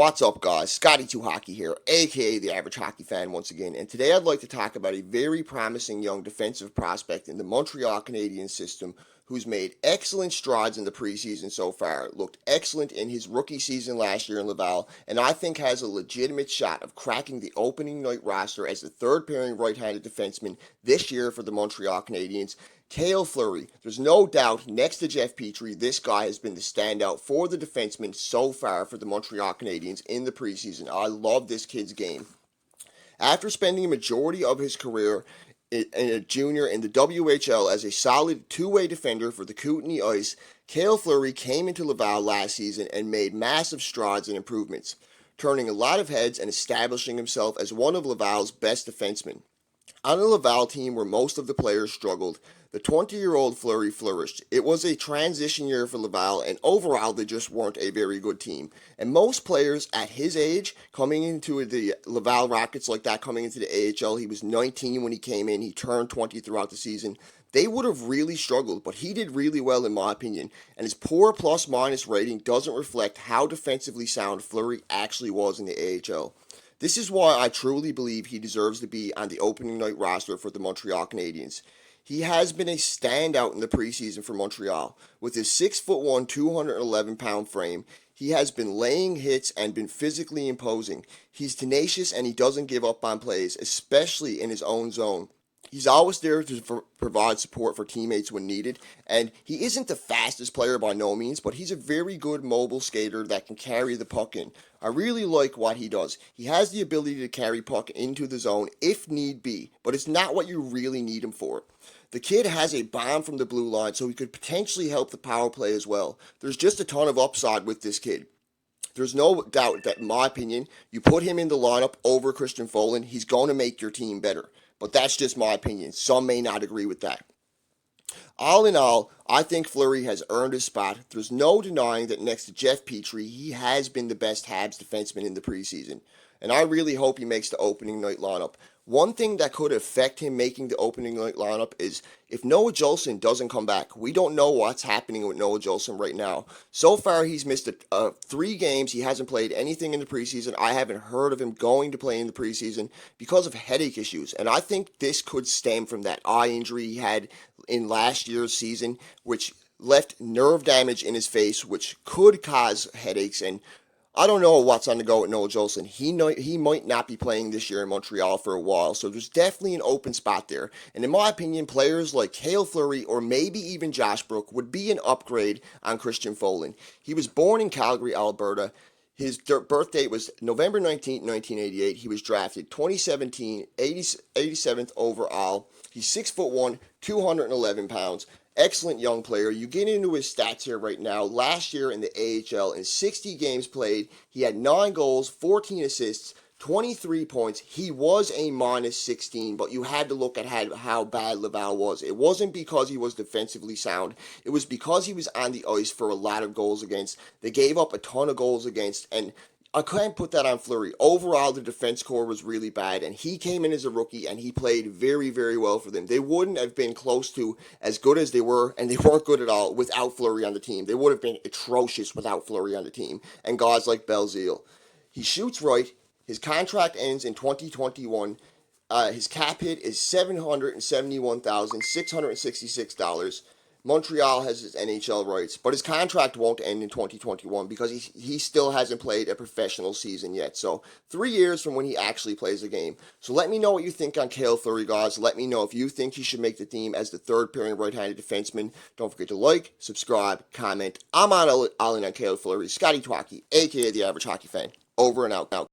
What's up, guys? Scotty2Hockey here, aka the Average Hockey Fan once again, and today I'd like to talk about a very promising young defensive prospect in the Montreal Canadiens system who's made excellent strides in the preseason so far, looked excellent in his rookie season last year in Laval, and I think has a legitimate shot of cracking the opening night roster as the third pairing right-handed defenseman this year for the Montreal Canadiens. Cale Fleury. There's no doubt, next to Jeff Petrie, this guy has been the standout for the defenseman so far for the Montreal Canadiens in the preseason. I love this kid's game. After spending a majority of his career in a junior in the WHL as a solid two-way defender for the Kootenay Ice, Cale Fleury came into Laval last season and made massive strides and improvements, turning a lot of heads and establishing himself as one of Laval's best defensemen. On a Laval team where most of the players struggled, the 20-year-old Fleury flourished. It was a transition year for Laval, and overall they just weren't a very good team. And most players at his age, coming into the Laval Rockets like that, coming into the AHL, he was 19 when he came in, he turned 20 throughout the season, they would have really struggled, but he did really well in my opinion, and his poor plus-minus rating doesn't reflect how defensively sound Fleury actually was in the AHL. This is why I truly believe he deserves to be on the opening night roster for the Montreal Canadiens. He has been a standout in the preseason for Montreal. With his 6'1", 211-pound frame, he has been laying hits and been physically imposing. He's tenacious and he doesn't give up on plays, especially in his own zone. He's always there to provide support for teammates when needed, and he isn't the fastest player by no means, but he's a very good mobile skater that can carry the puck in. I really like what he does. He has the ability to carry puck into the zone if need be, but it's not what you really need him for. The kid has a bomb from the blue line, so he could potentially help the power play as well. There's just a ton of upside with this kid. There's no doubt that, in my opinion, you put him in the lineup over Christian Folin, he's going to make your team better. But that's just my opinion. Some may not agree with that. All in all, I think Fleury has earned his spot. There's no denying that next to Jeff Petrie, he has been the best Habs defenseman in the preseason. And I really hope he makes the opening night lineup. One thing that could affect him making the opening night lineup is if Noah Jolson doesn't come back. We don't know what's happening with Noah Jolson right now. So far, he's missed 3 games. He hasn't played anything in the preseason. I haven't heard of him going to play in the preseason because of headache issues. And I think this could stem from that eye injury he had in last year's season, which left nerve damage in his face, which could cause headaches. And I don't know what's on the go with Noah Jolson. He might not be playing this year in Montreal for a while, so there's definitely an open spot there. And in my opinion, players like Cale Fleury or maybe even Josh Brook would be an upgrade on Christian Folin. He was born in Calgary, Alberta. His birth date was November 19th, 1988. He was drafted 2017, 87th overall. He's 6'1", 211 pounds. Excellent young player. You get into his stats here right now. Last year in the AHL, in 60 games played, he had 9 goals, 14 assists, 23 points. He was a minus 16, but you had to look at how bad Laval was. It wasn't because he was defensively sound. It was because he was on the ice for a lot of goals against. They gave up a ton of goals against, and I can't put that on Fleury. Overall, the defense core was really bad, and he came in as a rookie, and he played very, very well for them. They wouldn't have been close to as good as they were, and they weren't good at all without Fleury on the team. They would have been atrocious without Fleury on the team, and guys like Belzile. He shoots right. His contract ends in 2021. His cap hit is $771,666. Montreal has his NHL rights, but his contract won't end in 2021 because he still hasn't played a professional season yet. So 3 years from when he actually plays a game. So let me know what you think on Cale Fleury, guys. Let me know if you think he should make the team as the third pairing right-handed defenseman. Don't forget to like, subscribe, comment. I'm all in on Cale Fleury. Scotty2Hockey, a.k.a. the Average Hockey Fan. Over and out.